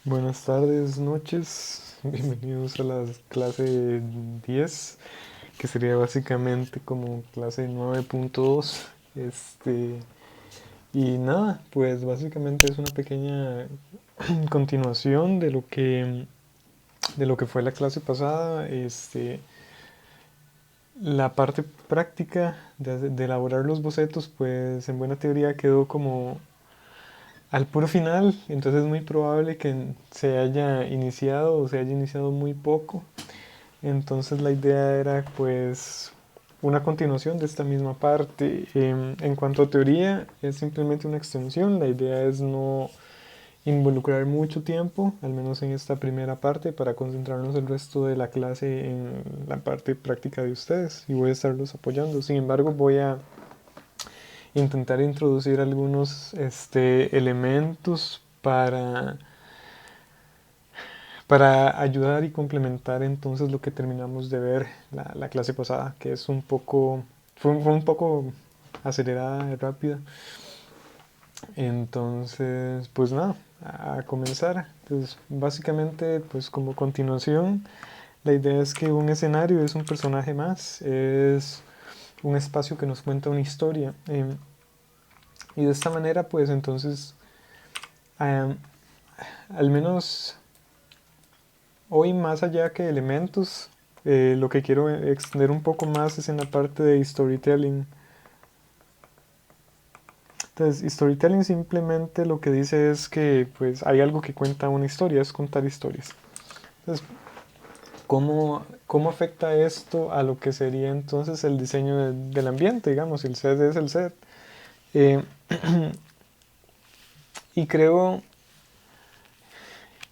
Buenas tardes, noches, bienvenidos a la clase 10, que sería básicamente como clase 9.2. Y nada, pues básicamente es una pequeña continuación de lo que fue la clase pasada. La parte práctica de elaborar los bocetos, pues en buena teoría quedó como al puro final, entonces es muy probable que se haya iniciado o se haya iniciado muy poco. Entonces la idea era pues una continuación de esta misma parte. En cuanto a teoría, es simplemente una extensión. La idea es no involucrar mucho tiempo, al menos en esta primera parte, para concentrarnos el resto de la clase en la parte práctica de ustedes y voy a estarlos apoyando. Sin embargo, voy a intentar introducir algunos elementos para ayudar y complementar entonces lo que terminamos de ver la clase pasada, que es un poco, fue un poco acelerada y rápida. Entonces, pues nada, a comenzar. Pues básicamente, pues como continuación, la idea es que un escenario es un personaje más, es un espacio que nos cuenta una historia. Y de esta manera, pues entonces, eh, al menos hoy, más allá que elementos, lo que quiero extender un poco más es en la parte de storytelling. Entonces, storytelling simplemente lo que dice es que pues hay algo que cuenta una historia, es contar historias. Entonces, ¿cómo afecta esto a lo que sería entonces el diseño del ambiente? Digamos, el set es el set. Eh, y creo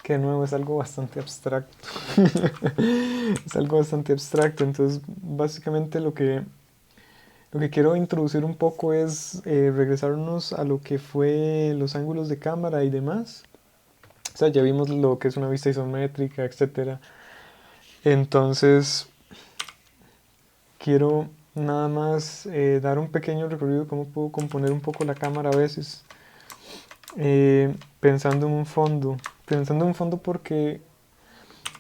que de nuevo es algo bastante abstracto. Es algo bastante abstracto. Entonces, básicamente lo que quiero introducir un poco es regresarnos a lo que fue los ángulos de cámara y demás. O sea, ya vimos lo que es una vista isométrica, etcétera. Entonces, quiero nada más dar un pequeño recorrido de cómo puedo componer un poco la cámara a veces. Pensando en un fondo. Pensando en un fondo porque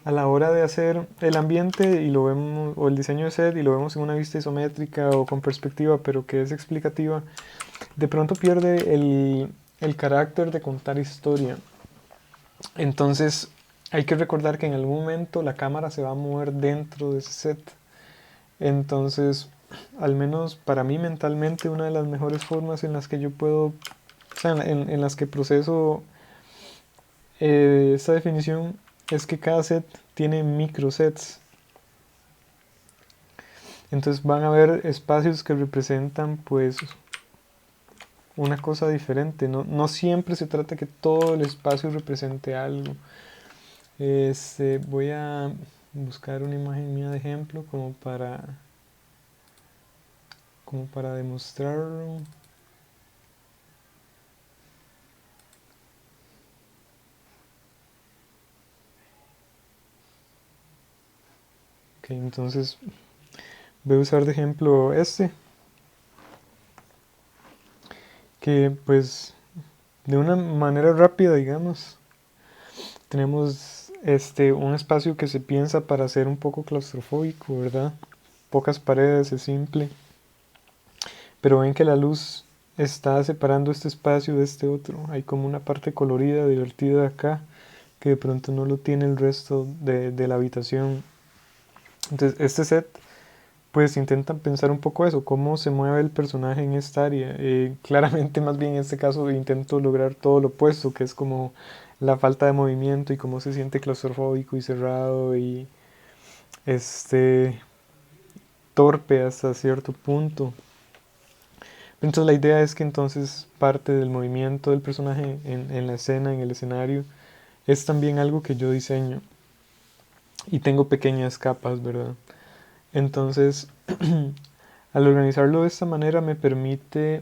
a la hora de hacer el ambiente y lo vemos, o el diseño de set y lo vemos en una vista isométrica o con perspectiva, pero que es explicativa, de pronto pierde el carácter de contar historia. Entonces hay que recordar que en algún momento la cámara se va a mover dentro de ese set. Entonces, al menos para mí mentalmente, una de las mejores formas en las que yo puedo, o sea, en las que proceso esta definición es que cada set tiene microsets. Entonces van a haber espacios que representan pues una cosa diferente. No siempre se trata que todo el espacio represente algo. Voy a buscar una imagen mía de ejemplo como para demostrarlo. Ok, entonces voy a usar de ejemplo que pues de una manera rápida, digamos, tenemos un espacio que se piensa para ser un poco claustrofóbico, ¿verdad? Pocas paredes, es simple, pero ven que la luz está separando este espacio de este otro. Hay como una parte colorida, divertida acá, que de pronto no lo tiene el resto de la habitación. Entonces, este set, pues intentan pensar un poco eso, cómo se mueve el personaje en esta área. Claramente, más bien en este caso, intento lograr todo lo opuesto, que es como la falta de movimiento y cómo se siente claustrofóbico y cerrado y este torpe hasta cierto punto. Entonces la idea es que entonces parte del movimiento del personaje en la escena, en el escenario, es también algo que yo diseño y tengo pequeñas capas, ¿verdad? Entonces, al organizarlo de esta manera me permite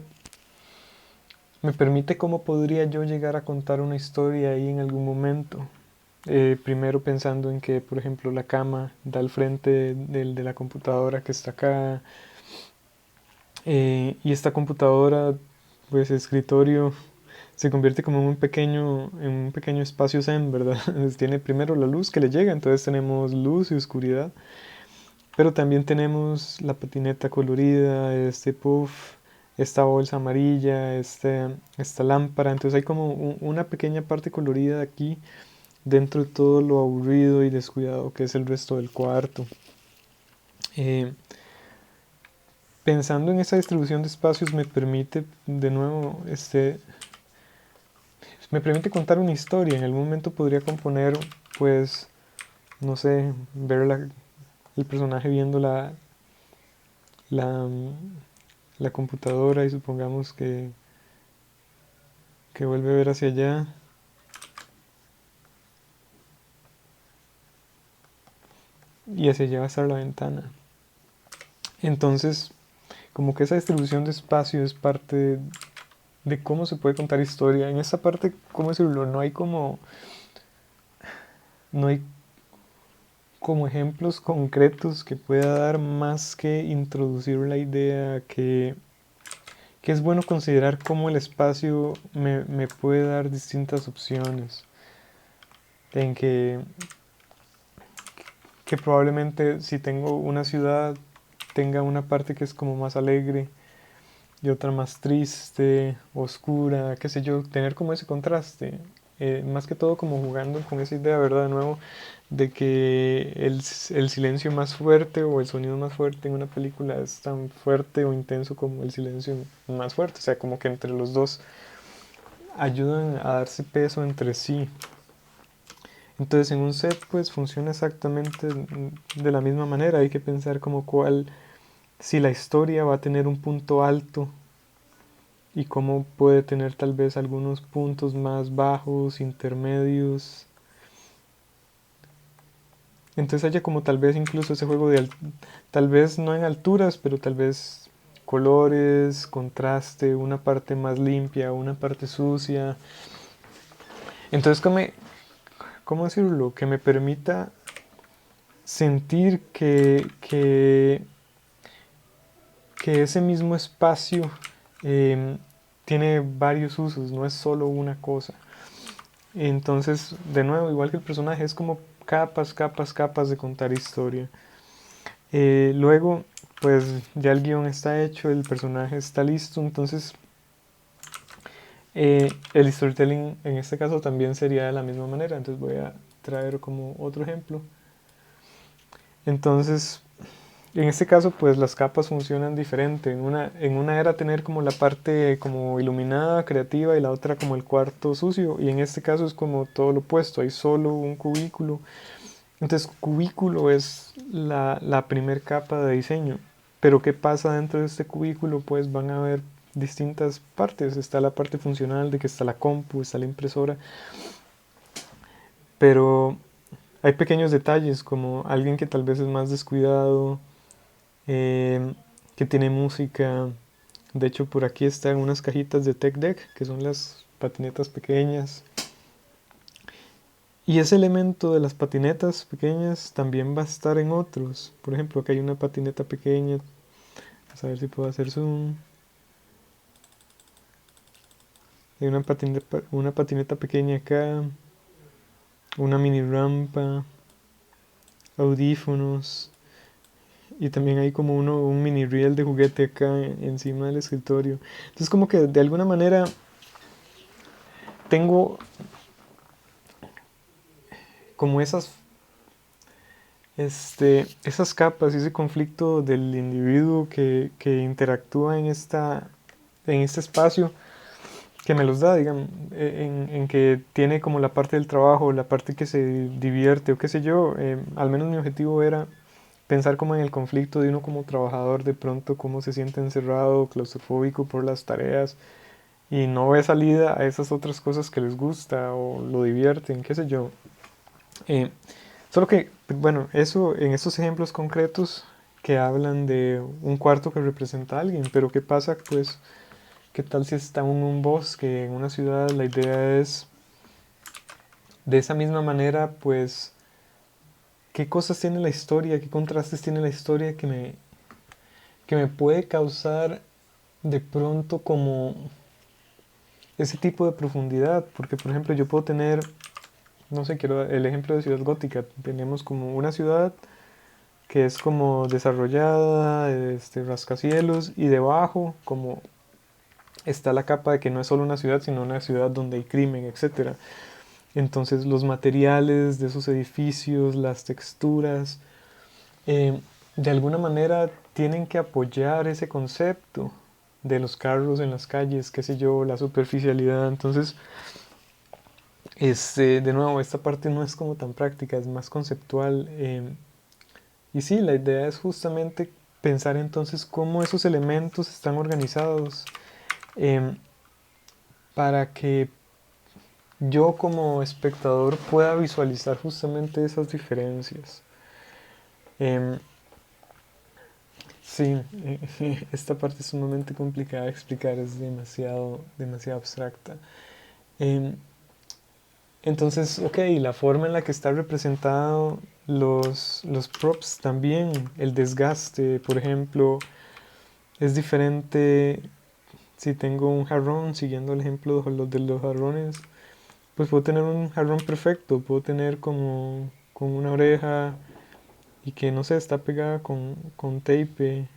cómo podría yo llegar a contar una historia ahí en algún momento. Primero pensando en que, por ejemplo, la cama da al frente de la computadora que está acá, y esta computadora, pues escritorio, se convierte como en un pequeño espacio zen, ¿verdad? Tiene primero la luz que le llega, entonces tenemos luz y oscuridad, pero también tenemos la patineta colorida, este puff, esta bolsa amarilla, esta lámpara, entonces hay como una pequeña parte colorida aquí dentro de todo lo aburrido y descuidado que es el resto del cuarto. Eh, Pensando en esa distribución de espacios me permite de nuevo me permite contar una historia. En algún momento podría componer, pues, no sé, ver el personaje viendo la, la computadora y supongamos que vuelve a ver hacia allá. Y hacia allá va a estar la ventana. Entonces, como que esa distribución de espacio es parte de cómo se puede contar historia. En esta parte, ¿cómo decirlo? No hay como ejemplos concretos que pueda dar más que introducir la idea que es bueno considerar cómo el espacio me puede dar distintas opciones. En que probablemente si tengo una ciudad tenga una parte que es como más alegre y otra más triste, oscura, qué sé yo, tener como ese contraste. Más que todo como jugando con esa idea, ¿verdad? De nuevo, de que el silencio más fuerte o el sonido más fuerte en una película es tan fuerte o intenso como el silencio más fuerte. O sea, como que entre los dos ayudan a darse peso entre sí. Entonces en un set pues funciona exactamente de la misma manera. Hay que pensar como cuál, si la historia va a tener un punto alto y cómo puede tener tal vez algunos puntos más bajos, intermedios. Entonces haya como tal vez incluso ese juego de tal vez no en alturas, pero tal vez colores, contraste, una parte más limpia, una parte sucia. Entonces, ¿cómo decirlo? Que me permita sentir que ese mismo espacio eh, tiene varios usos, no es solo una cosa. Entonces, de nuevo, igual que el personaje, es como capas, capas, capas de contar historia. Luego, pues ya el guión está hecho, el personaje está listo, entonces el storytelling en este caso también sería de la misma manera. Entonces voy a traer como otro ejemplo. Entonces, en este caso, pues las capas funcionan diferente. En una era tener como la parte como iluminada, creativa, y la otra como el cuarto sucio. Y en este caso es como todo lo opuesto. Hay solo un cubículo. Entonces, cubículo es la primer capa de diseño. Pero ¿qué pasa dentro de este cubículo? Pues van a haber distintas partes. Está la parte funcional de que está la compu, está la impresora. Pero hay pequeños detalles como alguien que tal vez es más descuidado, que tiene música. De hecho, por aquí están unas cajitas de Tech Deck, que son las patinetas pequeñas. Y ese elemento de las patinetas pequeñas también va a estar en otros. Por ejemplo, acá hay una patineta pequeña. Vamos a ver si puedo hacer zoom. Hay una patineta pequeña acá. Una mini rampa. Audífonos. Y también hay como un mini reel de juguete acá encima del escritorio. Entonces como que de alguna manera tengo como esas capas y ese conflicto del individuo que interactúa en este espacio que me los da, digamos, en que tiene como la parte del trabajo, la parte que se divierte o qué sé yo. Al menos mi objetivo era pensar como en el conflicto de uno como trabajador, de pronto cómo se siente encerrado, claustrofóbico por las tareas y no ve salida a esas otras cosas que les gusta o lo divierten, qué sé yo. Eh, Solo que, bueno, eso en estos ejemplos concretos que hablan de un cuarto que representa a alguien, pero ¿qué pasa? Pues, ¿qué tal si está en un bosque, en una ciudad? La idea es, de esa misma manera, pues, ¿qué cosas tiene la historia? ¿Qué contrastes tiene la historia que me puede causar de pronto como ese tipo de profundidad, porque por ejemplo yo puedo tener, no sé, quiero el ejemplo de ciudad gótica, tenemos como una ciudad que es como desarrollada, rascacielos, y debajo como está la capa de que no es solo una ciudad, sino una ciudad donde hay crimen, etcétera. Entonces los materiales de esos edificios, las texturas, de alguna manera tienen que apoyar ese concepto de los carros en las calles, qué sé yo, la superficialidad. Entonces, de nuevo, esta parte no es como tan práctica, es más conceptual. Y sí, la idea es justamente pensar entonces cómo esos elementos están organizados, eh, para que yo como espectador pueda visualizar justamente esas diferencias. Eh, sí, esta parte es sumamente complicada de explicar, es demasiado, demasiado abstracta. Eh, entonces, ok, la forma en la que está representado los props también, el desgaste, por ejemplo, es diferente si tengo un jarrón, siguiendo el ejemplo de los jarrones, pues puedo tener un jarrón perfecto, puedo tener como con una oreja y que no sé, está pegada con tape,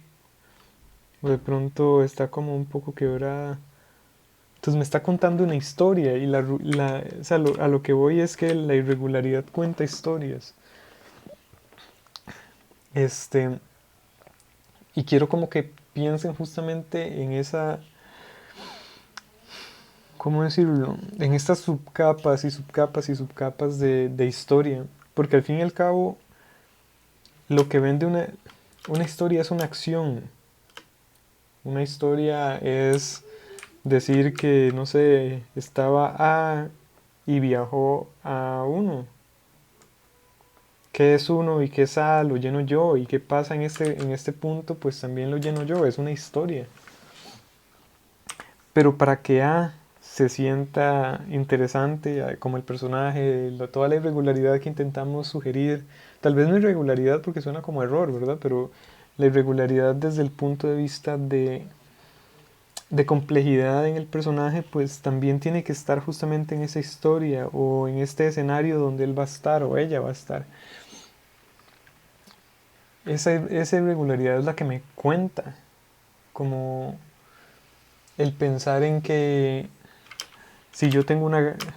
o de pronto está como un poco quebrada. Entonces me está contando una historia y o sea, a lo que voy es que la irregularidad cuenta historias. Este, y quiero como que piensen justamente en esa, ¿cómo decirlo? En estas subcapas y subcapas y subcapas de historia. Porque al fin y al cabo, lo que vende una historia es una acción. Una historia es decir que, no sé, estaba A y viajó a uno. ¿Qué es uno y qué es A? Lo lleno yo. ¿Y qué pasa en este punto? Pues también lo lleno yo. Es una historia. Pero para que A se sienta interesante como el personaje, toda la irregularidad que intentamos sugerir, tal vez no irregularidad porque suena como error, ¿verdad? Pero la irregularidad desde el punto de vista de complejidad en el personaje, pues también tiene que estar justamente en esa historia o en este escenario donde él va a estar o ella va a estar. Esa irregularidad es la que me cuenta, como el pensar en que si yo tengo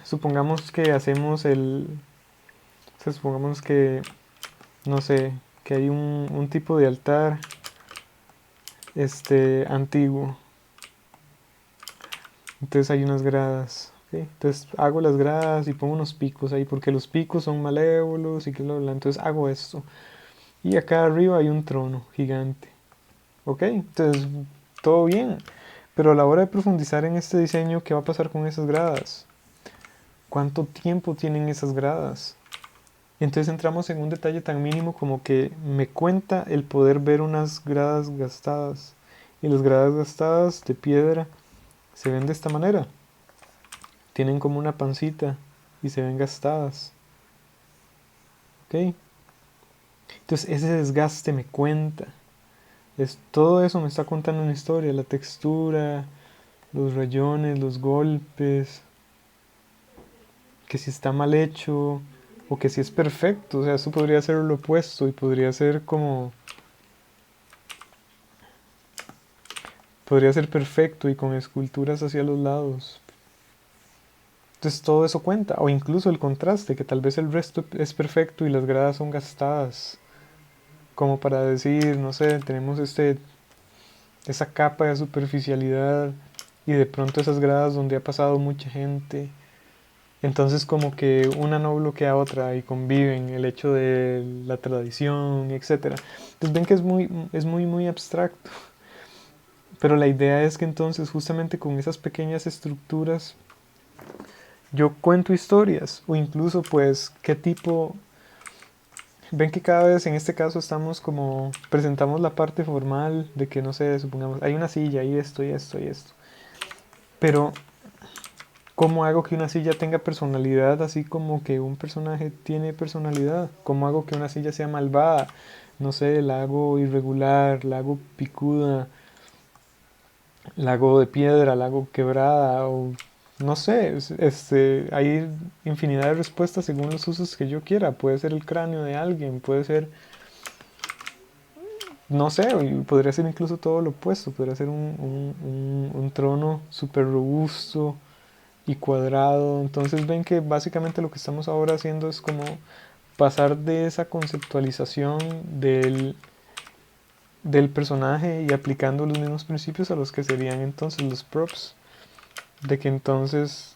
supongamos que hacemos o sea, supongamos que, no sé, que hay un tipo de altar, antiguo, entonces hay unas gradas, ¿ok? Entonces hago las gradas y pongo unos picos ahí, porque los picos son malévolos y que bla, bla, entonces hago esto. Y acá arriba hay un trono gigante, ¿ok? Entonces, todo bien. Pero a la hora de profundizar en este diseño, ¿qué va a pasar con esas gradas? ¿Cuánto tiempo tienen esas gradas? Entonces entramos en un detalle tan mínimo como que me cuenta el poder ver unas gradas gastadas. Y las gradas gastadas de piedra se ven de esta manera. Tienen como una pancita y se ven gastadas. ¿Ok? Entonces ese desgaste me cuenta. Todo eso me está contando una historia. La textura, los rayones, los golpes. Que si está mal hecho o que si es perfecto. O sea, eso podría ser lo opuesto y podría ser como... Podría ser perfecto y con esculturas hacia los lados. Entonces todo eso cuenta. O incluso el contraste, que tal vez el resto es perfecto y las gradas son gastadas. Como para decir, no sé, tenemos esa capa de superficialidad y de pronto esas gradas donde ha pasado mucha gente. Entonces como que una no bloquea a otra y conviven el hecho de la tradición, etcétera. Entonces ven que es muy, muy abstracto. Pero la idea es que entonces justamente con esas pequeñas estructuras yo cuento historias o incluso pues qué tipo... Ven que cada vez en este caso estamos como presentamos la parte formal de que no sé, supongamos, hay una silla y esto y esto y esto. Pero ¿cómo hago que una silla tenga personalidad así como que un personaje tiene personalidad? ¿Cómo hago que una silla sea malvada? No sé, la hago irregular, la hago picuda, la hago de piedra, la hago quebrada o no sé, hay infinidad de respuestas según los usos que yo quiera. Puede ser el cráneo de alguien, puede ser, no sé, podría ser incluso todo lo opuesto. Podría ser un trono súper robusto y cuadrado. Entonces ven que básicamente lo que estamos ahora haciendo es como pasar de esa conceptualización del personaje y aplicando los mismos principios a los que serían entonces los props. De que entonces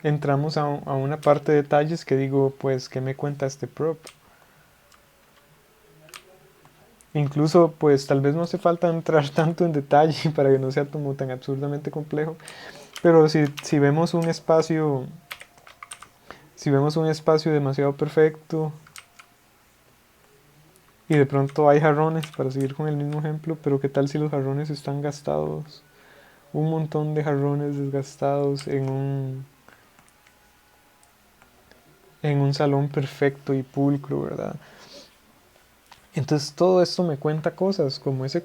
entramos a una parte de detalles que digo, pues, ¿qué me cuenta este prop? Incluso, pues, tal vez no hace falta entrar tanto en detalle para que no sea como tan absurdamente complejo. Pero si vemos un espacio, si vemos un espacio demasiado perfecto y de pronto hay jarrones, para seguir con el mismo ejemplo, pero ¿qué tal si los jarrones están gastados? Un montón de jarrones desgastados en un salón perfecto y pulcro, ¿verdad? Entonces todo esto me cuenta cosas como ese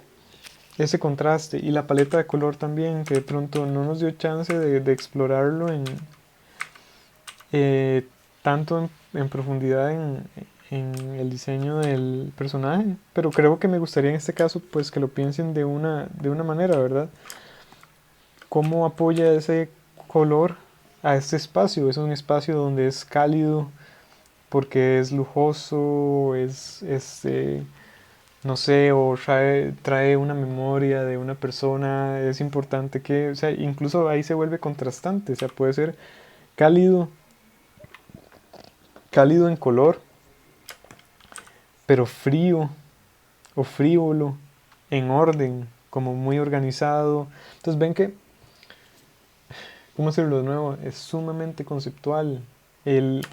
contraste y la paleta de color también, que de pronto no nos dio chance de explorarlo eh, tanto en profundidad en el diseño del personaje, pero creo que me gustaría en este caso pues que lo piensen de una manera, ¿verdad? ¿Cómo apoya ese color a este espacio? Es un espacio donde es cálido porque es lujoso, no sé, o trae una memoria de una persona, es importante que, o sea, incluso ahí se vuelve contrastante, o sea, puede ser cálido, cálido en color, pero frío o frívolo en orden, como muy organizado. Entonces ven que, ¿cómo decirlo de nuevo? Es sumamente conceptual. El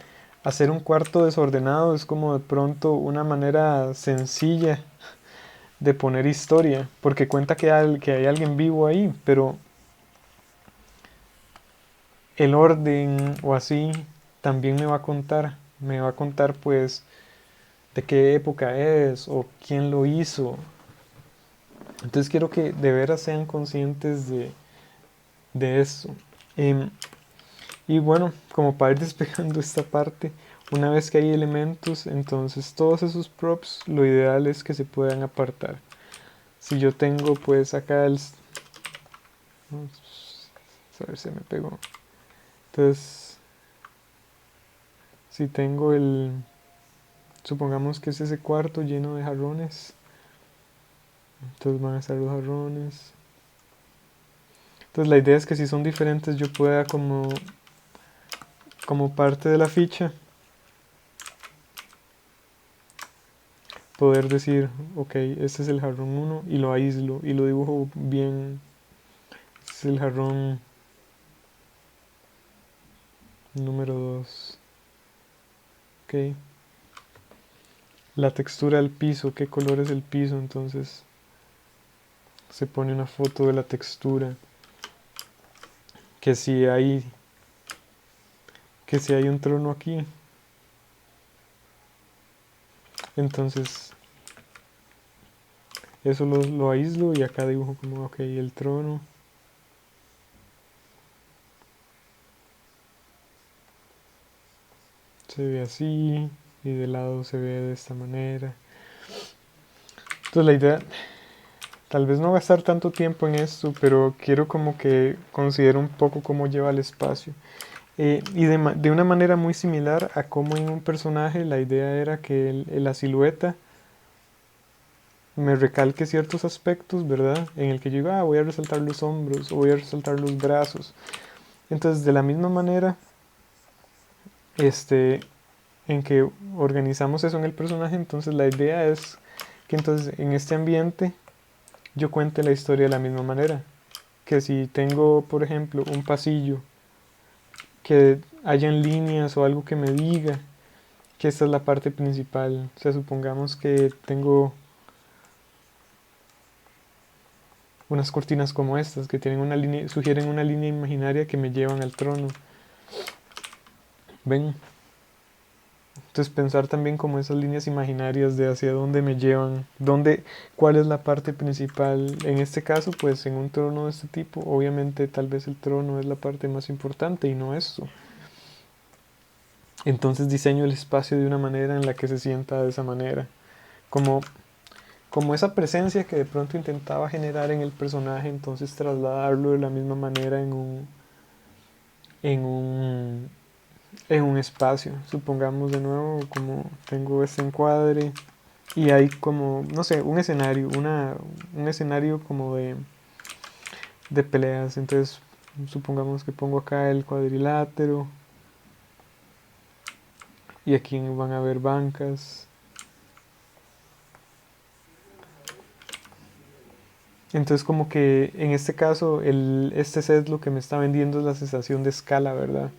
hacer un cuarto desordenado es como de pronto una manera sencilla de poner historia, porque cuenta que hay alguien vivo ahí, pero el orden o así también me va a contar pues de qué época es o quién lo hizo. Entonces quiero que de veras sean conscientes de eso. Em, y bueno, como para ir despejando esta parte, una vez que hay elementos, entonces todos esos props, lo ideal es que se puedan apartar. Si yo tengo pues acá a ver, se me pegó. Entonces, si tengo supongamos que es ese cuarto lleno de jarrones, entonces van a estar los jarrones. Entonces la idea es que si son diferentes yo pueda como parte de la ficha poder decir, ok, este es el jarrón 1 y lo aíslo y lo dibujo bien. Este es el jarrón número 2. Ok. La textura del piso, qué color es el piso, entonces se pone una foto de la textura. Que si hay, que si hay un trono aquí, entonces eso lo aíslo y acá dibujo como, ok, el trono. Se ve así y de lado se ve de esta manera. Entonces la idea, tal vez no gastar tanto tiempo en esto, pero quiero como que considere un poco cómo lleva el espacio. Y de una manera muy similar a cómo en un personaje la idea era que la silueta me recalque ciertos aspectos, ¿verdad? En el que yo digo, voy a resaltar los hombros o voy a resaltar los brazos. Entonces, de la misma manera, este, en que organizamos eso en el personaje, entonces la idea es que entonces en este ambiente yo cuente la historia de la misma manera. Que si tengo, por ejemplo, un pasillo, que hayan líneas o algo que me diga que esta es la parte principal. O sea, supongamos que tengo unas cortinas como estas que tienen una línea, sugieren una línea imaginaria que me llevan al trono. ¿Ven? Entonces pensar también como esas líneas imaginarias de hacia dónde me llevan, cuál es la parte principal. En este caso, pues en un trono de este tipo, obviamente tal vez el trono es la parte más importante y no esto. Entonces diseño el espacio de una manera en la que se sienta de esa manera. Como, como esa presencia que de pronto intentaba generar en el personaje, entonces trasladarlo de la misma manera en un, en un espacio. Supongamos de nuevo como tengo este encuadre y hay como, no sé, un escenario, un escenario como de peleas. Entonces supongamos que pongo acá el cuadrilátero y aquí van a haber bancas. Entonces como que en este caso este set lo que me está vendiendo es la sensación de escala, ¿verdad?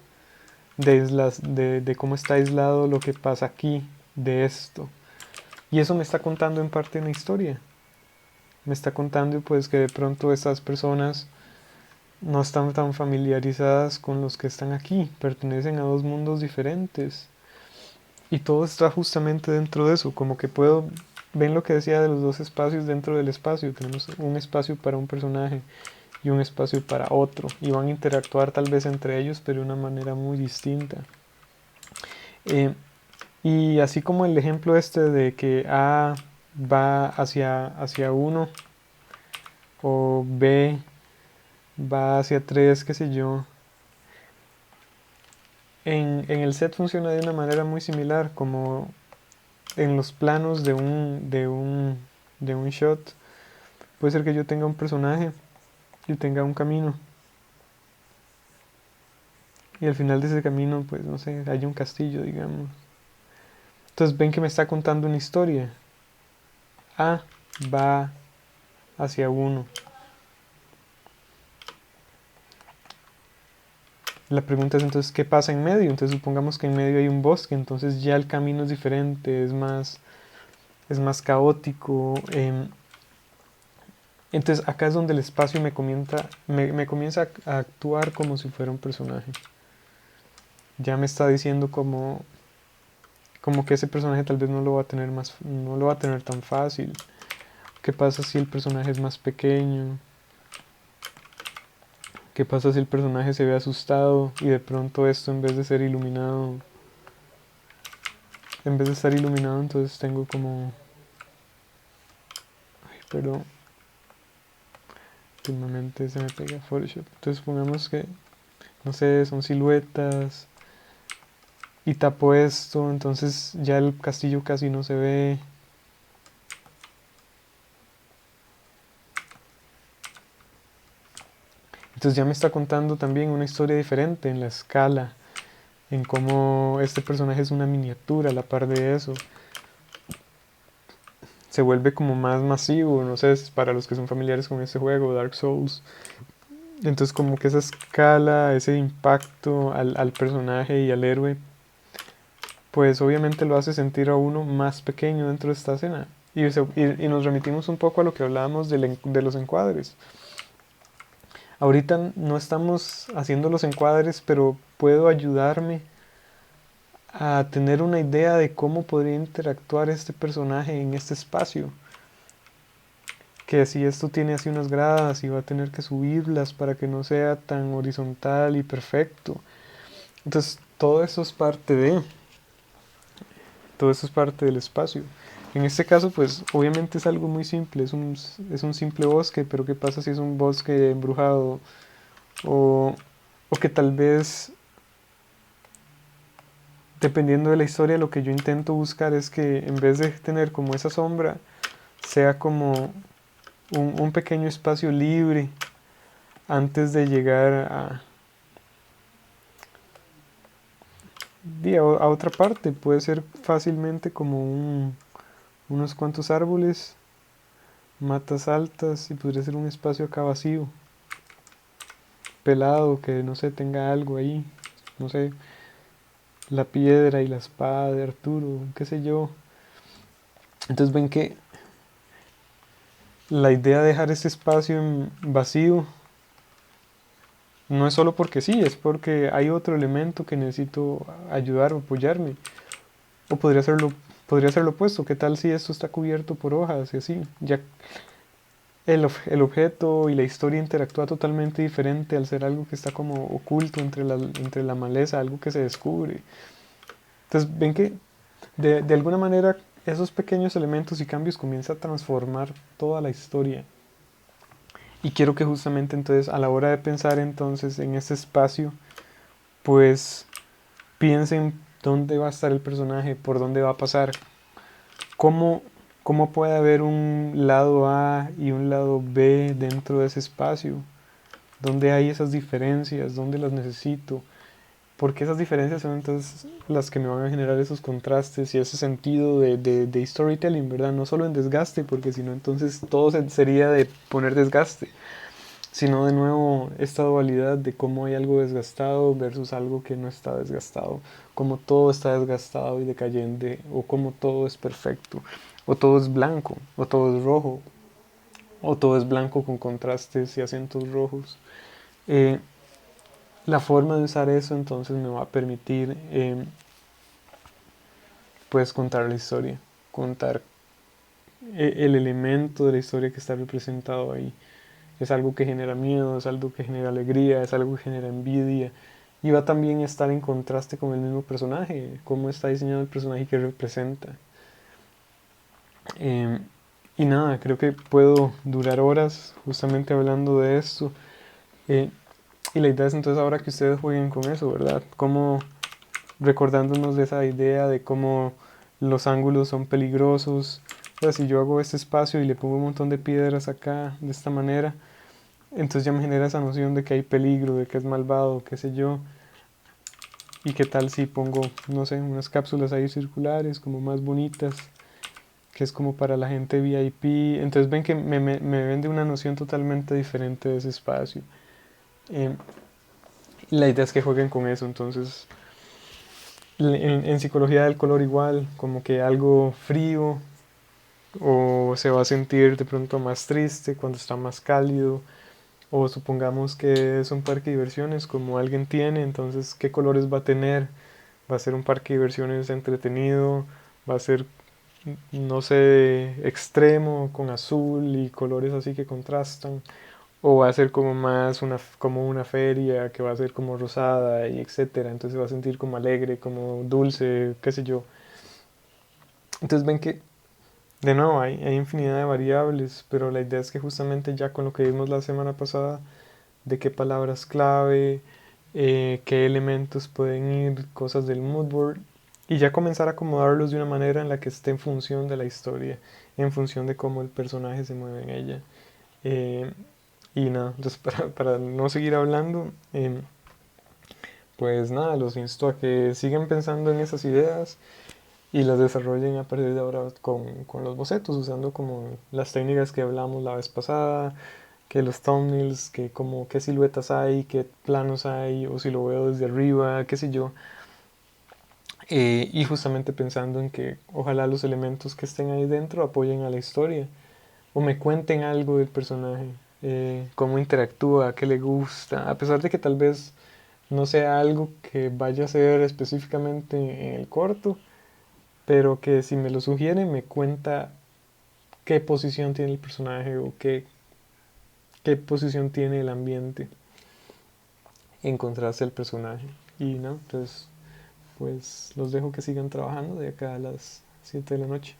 De cómo está aislado lo que pasa aquí, de esto. Y eso me está contando en parte una historia. Me está contando pues que de pronto estas personas no están tan familiarizadas con los que están aquí, pertenecen a dos mundos diferentes. Y todo está justamente dentro de eso, como que ven lo que decía de los dos espacios dentro del espacio, tenemos un espacio para un personaje y un espacio para otro, y van a interactuar tal vez entre ellos, pero de una manera muy distinta. Eh, y así como el ejemplo este de que A va hacia uno o B va hacia 3 qué sé yo, en el set funciona de una manera muy similar, como en los planos de un shot. Puede ser que yo tenga un personaje y tenga un camino. Y al final de ese camino, pues no sé, hay un castillo, digamos. Entonces ven que me está contando una historia. A va hacia uno. La pregunta es entonces, ¿qué pasa en medio? Entonces supongamos que en medio hay un bosque, entonces ya el camino es diferente, es más caótico. Entonces acá es donde el espacio me comienza a actuar como si fuera un personaje. Ya me está diciendo como que ese personaje tal vez no lo va a tener tan fácil. ¿Qué pasa si el personaje es más pequeño? ¿Qué pasa si el personaje se ve asustado y de pronto esto en vez de estar iluminado, entonces tengo como, ay, pero últimamente se me pega Photoshop. Entonces pongamos que, no sé, son siluetas y tapo esto, entonces ya el castillo casi no se ve. Entonces ya me está contando también una historia diferente en la escala, en cómo este personaje es una miniatura a la par de eso. Se vuelve como más masivo, no sé, para los que son familiares con este juego, Dark Souls. Entonces como que esa escala, ese impacto al personaje y al héroe, pues obviamente lo hace sentir a uno más pequeño dentro de esta escena. Y nos remitimos un poco a lo que hablábamos de los encuadres. Ahorita no estamos haciendo los encuadres, pero puedo ayudarme a tener una idea de cómo podría interactuar este personaje en este espacio. Que si esto tiene así unas gradas y va a tener que subirlas para que no sea tan horizontal y perfecto. Entonces todo eso es parte del espacio. En este caso, pues obviamente es algo muy simple, es un simple bosque, pero ¿qué pasa si es un bosque embrujado? O, o que tal vez, dependiendo de la historia, lo que yo intento buscar es que en vez de tener como esa sombra, sea como un pequeño espacio libre antes de llegar a otra parte. Puede ser fácilmente como unos cuantos árboles, matas altas y podría ser un espacio acá vacío, pelado, que no sé, tenga algo ahí, no sé, la piedra y la espada de Arturo, qué sé yo. Entonces ven que la idea de dejar ese espacio vacío no es solo porque sí, es porque hay otro elemento que necesito ayudar o apoyarme. O podría ser lo opuesto. ¿Qué tal si esto está cubierto por hojas y así? Ya el objeto y la historia interactúa totalmente diferente al ser algo que está como oculto entre la maleza, algo que se descubre. Entonces, ven que de alguna manera esos pequeños elementos y cambios comienzan a transformar toda la historia. Y quiero que justamente entonces a la hora de pensar entonces en este espacio, pues piensen dónde va a estar el personaje, por dónde va a pasar, cómo, cómo puede haber un lado A y un lado B dentro de ese espacio, dónde hay esas diferencias, dónde las necesito, porque esas diferencias son entonces las que me van a generar esos contrastes y ese sentido de storytelling, ¿verdad? No solo en desgaste, porque si no entonces todo sería de poner desgaste, sino de nuevo esta dualidad de cómo hay algo desgastado versus algo que no está desgastado, cómo todo está desgastado y decayente, o cómo todo es perfecto, o todo es blanco, o todo es rojo, o todo es blanco con contrastes y acentos rojos. Eh, la forma de usar eso entonces me va a permitir pues contar la historia, contar el elemento de la historia que está representado ahí. Es algo que genera miedo, es algo que genera alegría, es algo que genera envidia. Y va también a estar en contraste con el mismo personaje, cómo está diseñado el personaje que representa. Eh, y nada, creo que puedo durar horas justamente hablando de esto. Eh, y la idea es entonces ahora que ustedes jueguen con eso, ¿verdad? Como recordándonos de esa idea de cómo los ángulos son peligrosos. O sea, si yo hago este espacio y le pongo un montón de piedras acá de esta manera, entonces ya me genera esa noción de que hay peligro, de que es malvado, qué sé yo. Y qué tal si pongo, no sé, unas cápsulas ahí circulares, como más bonitas, que es como para la gente VIP. Entonces ven que me vende una noción totalmente diferente de ese espacio. Eh, y la idea es que jueguen con eso. Entonces, en psicología del color igual, como que algo frío o se va a sentir de pronto más triste cuando está más cálido. O supongamos que es un parque de diversiones como alguien tiene, entonces ¿qué colores va a tener? Va a ser un parque de diversiones entretenido, va a ser, no sé, extremo, con azul y colores así que contrastan, o va a ser como más como una feria que va a ser como rosada y etcétera, entonces va a sentir como alegre, como dulce, qué sé yo. Entonces ven que, de nuevo, hay infinidad de variables, pero la idea es que justamente ya con lo que vimos la semana pasada, de qué palabras clave, qué elementos pueden ir, cosas del mood board, y ya comenzar a acomodarlos de una manera en la que esté en función de la historia, en función de cómo el personaje se mueve en ella. Eh, y nada, entonces para no seguir hablando, pues nada, los insto a que sigan pensando en esas ideas y las desarrollen a partir de ahora con los bocetos, usando como las técnicas que hablamos la vez pasada, que los thumbnails, que como qué siluetas hay, qué planos hay, o si lo veo desde arriba, qué sé yo. Y justamente pensando en que ojalá los elementos que estén ahí dentro apoyen a la historia o me cuenten algo del personaje, cómo interactúa, qué le gusta, a pesar de que tal vez no sea algo que vaya a ser específicamente en el corto, pero que si me lo sugiere me cuenta qué posición tiene el personaje o qué posición tiene el ambiente en contraste al personaje. Y no, entonces pues los dejo que sigan trabajando de acá a las 7 de la noche.